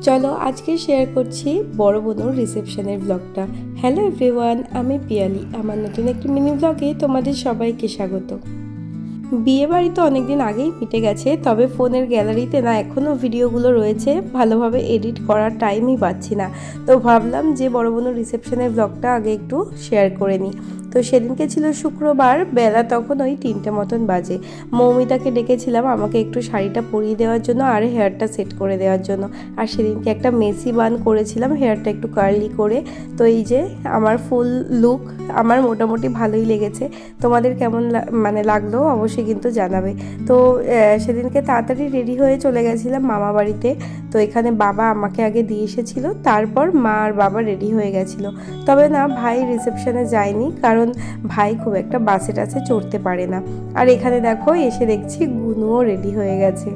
চলো আজকে শেয়ার করছি বড় বোনের রিসেপশনের ব্লগটা। হ্যালো এভরিওয়ান, আমি পিয়ালি। আমার নতুন একটি মিনি ব্লগে তোমাদের সবাইকে স্বাগত। বিয়ে বাড়ি তো অনেকদিন আগেই মিটে গেছে, তবে ফোনের গ্যালারিতে না এখনও ভিডিওগুলো রয়েছে, ভালোভাবে এডিট করার টাইমই পাচ্ছি না। তো ভাবলাম যে বড় বোনের রিসেপশনের ব্লগটা আগে একটু শেয়ার করে নিই। তো সেদিনকে ছিল শুক্রবার, বেলা তখন ওই 3টে মতন বাজে। মৌমিতাকে ডেকেছিলাম আমাকে একটু শাড়িটা পরিয়ে দেওয়ার জন্য আর হেয়ারটা সেট করে দেওয়ার জন্য। আর সেদিনকে একটা মেসি বান করেছিলাম, হেয়ারটা একটু কার্লি করে। তো এই যে আমার ফুল লুক, আমার মোটামুটি ভালোই লেগেছে। তোমাদের কেমন লাগলো অবশ্যই কিন্তু জানাবে। তো সেদিনকে তাড়াতাড়ি রেডি হয়ে চলে গেছিলাম মামা বাড়িতে। তো এখানে বাবা আমাকে আগে দিয়ে এসেছিল, তারপর মা আর বাবা রেডি হয়ে গেছিলো। তবে না, ভাই রিসেপশনে যায়নি, কারণ ভাই খুব একটা বাসে টাসে চড়তে পারে না। আর এখানে দেখো এসে দেখছি গুনুও রেডি হয়ে গেছে।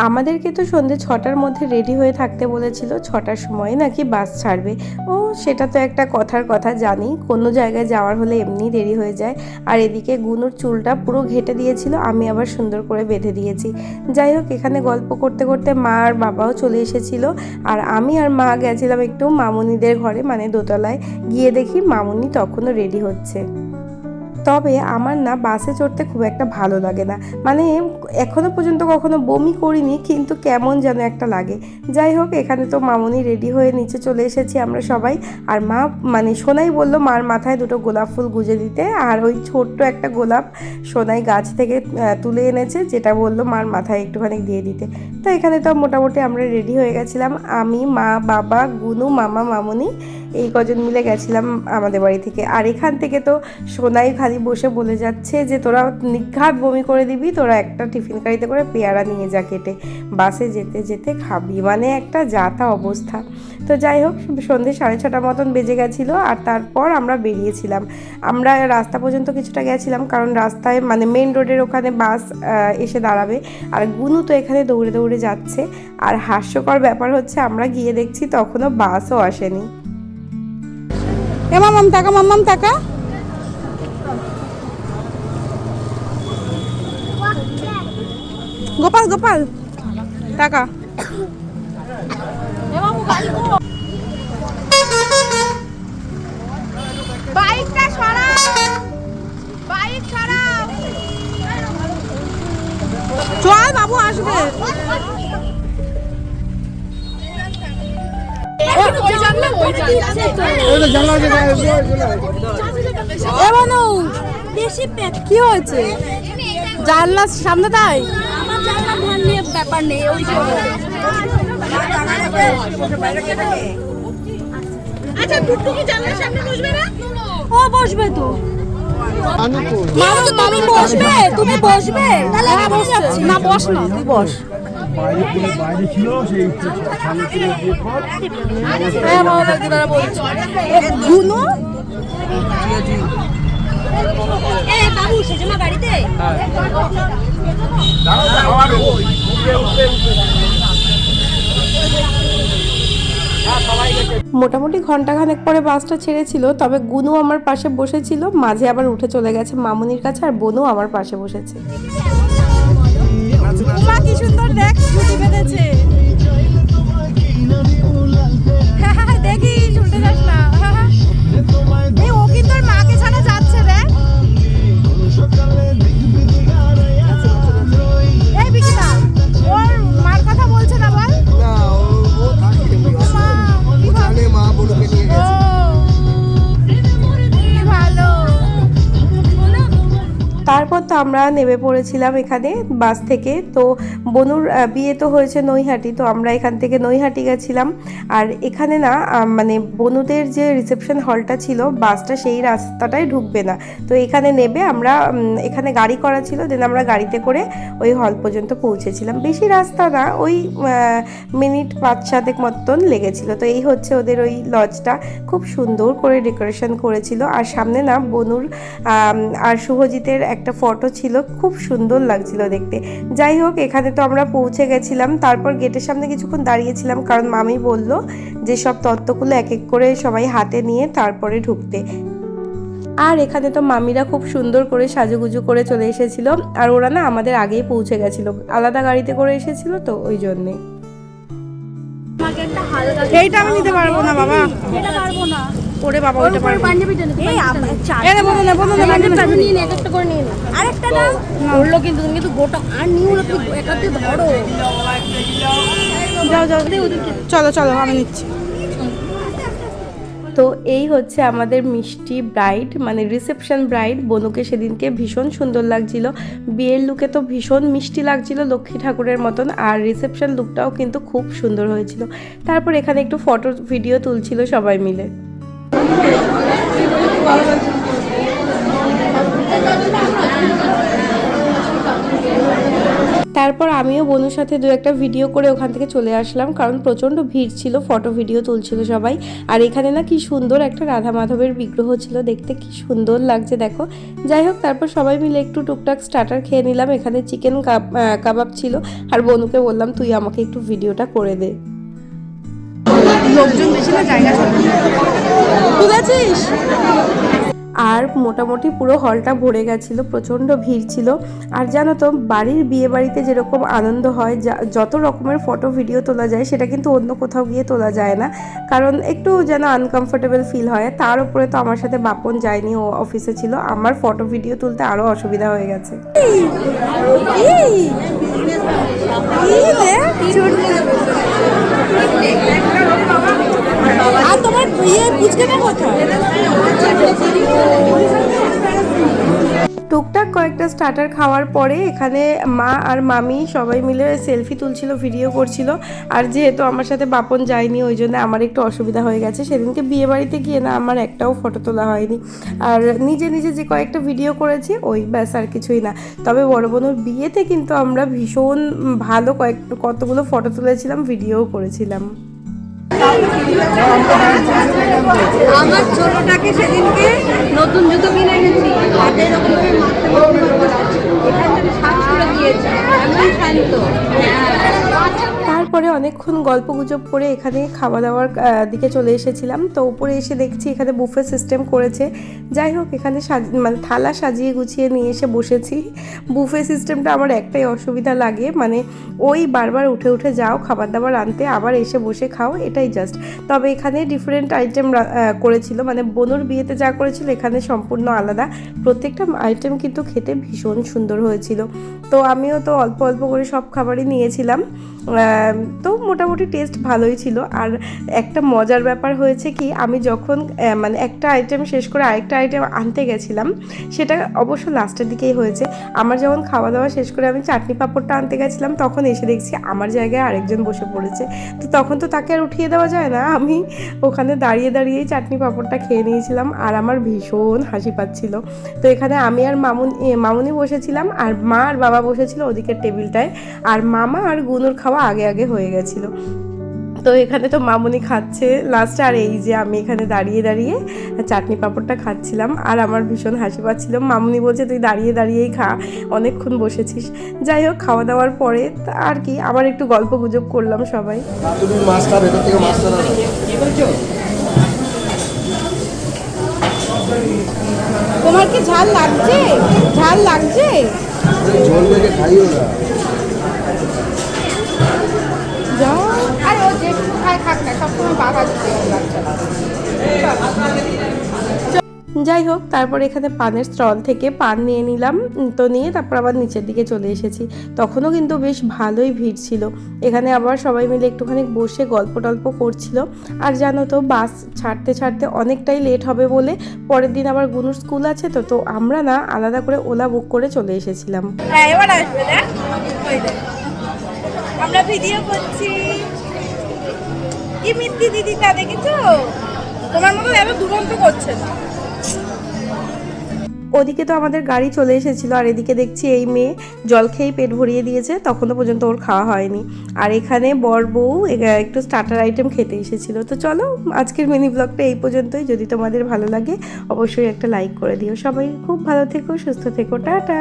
আমাদেরকে তো সন্ধ্যে 6টার মধ্যে রেডি হয়ে থাকতে বলেছিল, 6টার সময় নাকি বাস ছাড়বে। ও সেটা তো একটা কথার কথা, জানি কোনো জায়গায় যাওয়ার হলে এমনি দেরি হয়ে যায়। আর এদিকে গুনুর চুলটা পুরো ঘেটে দিয়েছিল, আমি আবার সুন্দর করে বেঁধে দিয়েছি। যাই হোক, এখানে গল্প করতে করতে মা আর বাবাও চলে এসেছিল। আর আমি আর মা গেছিলাম একটু মামুনিদের ঘরে, মানে দোতলায়। গিয়ে দেখি মামুনি তখনও রেডি হচ্ছে। তবে আমার না বাসে চড়তে খুব একটা ভালো লাগে না, মানে এখনো পর্যন্ত কখনো বমি করিনি, কিন্তু কেমন যেন একটা লাগে। যাই হোক, এখানে তো মামুনি রেডি হয়ে নিচে চলে এসেছি আমরা সবাই। আর মা সোনাই বলল মার মাথায় দুটো গোলাপ ফুল গুজে দিতে। আর ওই ছোট্ট একটা গোলাপ সোনাই গাছ থেকে তুলে এনেছে, যেটা বললো মার মাথায় একটুখানি দিয়ে দিতে। তো এখানে তো মোটামুটি আমরা রেডি হয়ে গেছিলাম, আমি, মা, বাবা, গুনু, মামা, মামুনি, এই কজন মিলে গেছিলাম আমাদের বাড়ি থেকে। আর এখান থেকে তো সোনাই খালি বসে বলে যাচ্ছে যে তোরা নিঘাত বমি করে দিবি, তোরা একটা টিফিন গাড়িতে করে পেয়ারা নিয়ে যা কেটে, বাসে যেতে যেতে খাবি, মানে একটা যাতা অবস্থা। তো যাই হোক, সন্ধ্যে 6:30 মতন বেজে গেছিলো। আর তারপর আমরা বেরিয়েছিলাম। আমরা রাস্তা পর্যন্ত কিছুটা গেছিলাম, কারণ রাস্তায় মানে মেন রোডের ওখানে বাস এসে দাঁড়াবে। আর গুনু তো এখানে দৌড়ে দৌড়ে যাচ্ছে। আর হাস্যকর ব্যাপার হচ্ছে, আমরা গিয়ে দেখছি তখনও বাসও আসেনি। মাম্মাম টাকা, মাম্মাম টাকা। গোপাল গোপাল টাকা। বাইকটা সরাও, বাইক সরাও। চল, বাবু আসবে। কি হয়েছে? জানলার সামনে তাই ব্যাপার নেই। আচ্ছা, টুকটু কি জানলার সামনে বসবে না? ও বসবে তো। মামি বসবে, তুমি বসবে? না, বস না, তুই বস। বাইরে ছিল সেই সামনে ছিল দিয়ে পর। হ্যাঁ, ভালো লাগছে তারা বলছে। গুনু এই বাবু সেজমা বাড়িতে। মোটামুটি ঘন্টাখানেক পরে বাসটা ছেড়েছিল, তবে গুনু আমার পাশে বসেছিল, মাঝে আবার উঠে চলে গেছে মামুনির কাছে, আর বোনও আমার পাশে বসেছে। কি সুন্দর দেখ, ছুটি বেঁধেছে। দেখি ছুটে যাস না। ও কিন্তু ওর মাকে ছাড়া যাচ্ছে রে। এই বিকিতা, ওর মার কথা বলছে না, বল না। ও থাকে মা, কি জানে মা বলকে নিয়ে গেছে। ভালো। তারপর তো আমরা নেমে পড়েছিলাম এখানে বাস থেকে। তো বনুর বিয়ে তো হয়েছে নৈহাটি, তো আমরা এখান থেকে নৈহাটি গেছিলাম। আর এখানে না মানে বনুদের যে রিসেপশন হলটা ছিল, বাসটা সেই রাস্তাটায় ঢুকবে না। তো এখানে নেবে আমরা, এখানে গাড়ি করা ছিল, দেন আমরা গাড়িতে করে ওই হল পর্যন্ত পৌঁছেছিলাম। বেশি রাস্তা না, ওই মিনিট 5-7 মতন লেগেছিল। তো এই হচ্ছে ওদের ওই লজটা, খুব সুন্দর করে ডেকোরেশন করেছিল। আর সামনে না বনুর আর শুভজিতের একটা ফটো ছিল, খুব সুন্দর লাগছিল দেখতে। যাই হোক, এখানে তো আমরা পৌঁছে গেছিলাম। তারপর গেটের সামনে কিছুক্ষণ দাঁড়িয়েছিলাম, কারণ মামি বলল যে সব তত্ত্বগুলো এক এক করে সবাই হাতে নিয়ে তারপরে ঢুকতে। আর এখানে তো মামিরা খুব সুন্দর করে সাজুগুজু করে চলে এসেছিল। আর ওরা না আমাদের আগেই পৌঁছে গেছিলো, আলাদা গাড়িতে করে এসেছিল, তো ওই জন্যে। জ্যাকেটটা হালকা। এইটা আমি নিতে পারবো না বাবা, এটা পারবো না। ওরে বাবা ওইটা পারবো। পাঞ্জাবিটা নিতে। এই বলো না পাঞ্জাবিটা নিয়ে নে, একটা করে নিয়ে নে। আরেকটা না ধরলো কিন্তু তুমি কিন্তু গোটা আর নিউ হলো, তুমি একাতে ধরো। যাও যাও, চলো চলো আমি নিচ্ছি। তো এই হচ্ছে আমাদের মিষ্টি ব্রাইড, মানে রিসেপশন ব্রাইড। বনুকে সেদিনকে ভীষণ সুন্দর লাগছিল, বিয়ের লুকে তো ভীষণ মিষ্টি লাগছিল লক্ষ্মী ঠাকুরের মতন, আর রিসেপশন লুকটাও কিন্তু খুব সুন্দর হয়েছিল। তারপর এখানে একটু ফটো ভিডিও তুলছিল সবাই মিলে। তারপর আমিও বনুর সাথে দু একটা ভিডিও করে ওখান থেকে চলে আসলাম, কারণ প্রচণ্ড ভিড় ছিল, ফটো ভিডিও তুলছিল সবাই। আর এখানে না কি সুন্দর একটা রাধা মাধবের বিগ্রহ ছিল, দেখতে কি সুন্দর লাগছে দেখো। যাই হোক, তারপর সবাই মিলে একটু টুকটাক স্টার্টার খেয়ে নিলাম। এখানে চিকেন কাবাব ছিল, আর বনুকে বললাম তুই আমাকে একটু ভিডিওটা করে দে। লোকজন বেশি না, জায়গা ছোট। তুলেছিস? আর মোটামুটি পুরো হলটা ভরে গেছিল, প্রচণ্ড ভিড় ছিল। আর জানো তো, বাড়ির বিয়ে বাড়িতে যেরকম আনন্দ হয়, যত রকমের ফটো ভিডিও তোলা যায়, সেটা কিন্তু অন্য কোথাও গিয়ে তোলা যায় না, কারণ একটু যেন আনকমফোর্টেবল ফিল হয়। তার উপরে তো আমার সাথে বাপন যায়নি, ও অফিসে ছিল, আমার ফটো ভিডিও তুলতে আরও অসুবিধা হয়ে গেছে। আর তোমার বিয়ে পুচকেটা কোথায়? টুকটাক কয়েকটা স্টার্টার খাওয়ার পরে এখানে মা আর মামি সবাই মিলে সেলফি তুলছিল, ভিডিও করছিল। আর যেহেতু আমার সাথে বাপন যায়নি, ওই জন্য আমার একটু অসুবিধা হয়ে গেছে। সেদিনকে বিয়ে বাড়িতে গিয়ে না আমার একটাও ফটো তোলা হয়নি, আর নিজে নিজে যে কয়েকটা ভিডিও করেছি ওই ব্যাস, আর কিছুই না। তবে বড় বোনের বিয়েতে কিন্তু আমরা ভীষণ ভালো কতগুলো ফটো তুলেছিলাম, ভিডিওও করেছিলাম। আমার ছোটটাকে সেদিনকে নতুন জুতো কিনে এনেছি, হাতের ওপরে মাথায় দিয়েছি, এমন শান্ত। তারপরে অনেকক্ষণ গল্প গুজব করে এখানে খাওয়া দাওয়ার দিকে চলে এসেছিলাম। তো উপরে এসে দেখছি এখানে বুফে সিস্টেম করেছে। যাই হোক, এখানে মানে থালা সাজিয়ে গুছিয়ে নিয়ে এসে বসেছি। বুফে সিস্টেমটা আমার একটাই অসুবিধা লাগে, মানে ওই বারবার উঠে উঠে যাও খাবার দাবার আনতে, আবার এসে বসে খাও, এটাই জাস্ট। তবে এখানে ডিফারেন্ট আইটেম করেছিল, মানে বনুর বিয়েতে যা করেছিল এখানে সম্পূর্ণ আলাদা। প্রত্যেকটা আইটেম কিন্তু খেতে ভীষণ সুন্দর হয়েছিল। তো আমিও তো অল্প অল্প করে সব খাবারই নিয়েছিলাম, তো মোটামুটি টেস্ট ভালোই ছিল। আর একটা মজার ব্যাপার হয়েছে কি, আমি যখন মানে একটা আইটেম শেষ করে আরেকটা আইটেম আনতে গেছিলাম, সেটা অবশ্য লাস্টের দিকেই হয়েছে। আমার যখন খাওয়া দাওয়া শেষ করে আমি চাটনি পাঁপড়টা আনতে গেছিলাম, তখন এসে দেখছি আমার জায়গায় আরেকজন বসে পড়েছে। তো তখন তো তাকে আর উঠিয়ে দেওয়া যায় না, আমি ওখানে দাঁড়িয়ে দাঁড়িয়েই চাটনি পাঁপড়টা খেয়ে নিয়েছিলাম, আর আমার ভীষণ হাসি পাচ্ছিল। তো এখানে আমি আর মামুনি বসেছিলাম, আর মা আর বাবা বসেছিল ওদিকের টেবিলটায়, আর মামা আর গুনুর খাওয়া আগে আগে হয়ে গেছিলো। তো এখানে তো মামুনি খাচ্ছে লাস্টে, আর এই যে আমি এখানে দাঁড়িয়ে দাঁড়িয়ে চাটনি পাঁপড়টা খাচ্ছিলাম, আর আমার ভীষণ হাসি পাচ্ছিল। মামুনি বলছে তুই দাঁড়িয়ে দাঁড়িয়েই খা, অনেকক্ষণ বসেছিস। যাই হোক, খাওয়া দাওয়ার পরে আর কি আবার একটু গল্প গুজব করলাম সবাই। তোমার কি ঝাল লাগছে? ঝাল লাগছে? ঝোল মেখে খাইও না। আর ও যেটুকু খায় খাক না, সবসময় বাধা দিতে লাগছে। যাই হোক, তারপর এখানে পানের স্টল থেকে পান নিয়ে নিলাম। তো নিয়ে তারপর আবার নিচের দিকে চলে এসেছি। তখনও কিন্তু বেশ ভালোই ভিড় ছিল। এখানে আবার সবাই মিলে একটুখানি বসে গল্প টল্প করছিল। আর জানো তো, বাস ছাড়তে ছাড়তে অনেকটাই লেট হবে বলে পরের দিন আবার গুনুর স্কুল আছে, তো আমরা না আলাদা করে ওলা বুক করে চলে এসেছিলাম। হ্যাঁ, এবার আসবে দেখ, আমরা ভিডিও করছি। কি মিত্তি দিদিটা দেখেছো? তোমার মতো এত দুরন্ত করছে না। ওদিকে তো আমাদের গাড়ি চলে এসেছিল, আর এদিকে দেখছি এই মেয়ে জল খেয়েই পেট ভরিয়ে দিয়েছে, তখনও পর্যন্ত ওর খাওয়া হয়নি। আর এখানে বর বউ একটু স্টার্টার আইটেম খেতে এসেছিল। তো চলো, আজকের মিনি ব্লগটা এই পর্যন্তই। যদি তোমাদের ভালো লাগে অবশ্যই একটা লাইক করে দিও। সবাই খুব ভালো থেকো, সুস্থ থেকো, টাটা।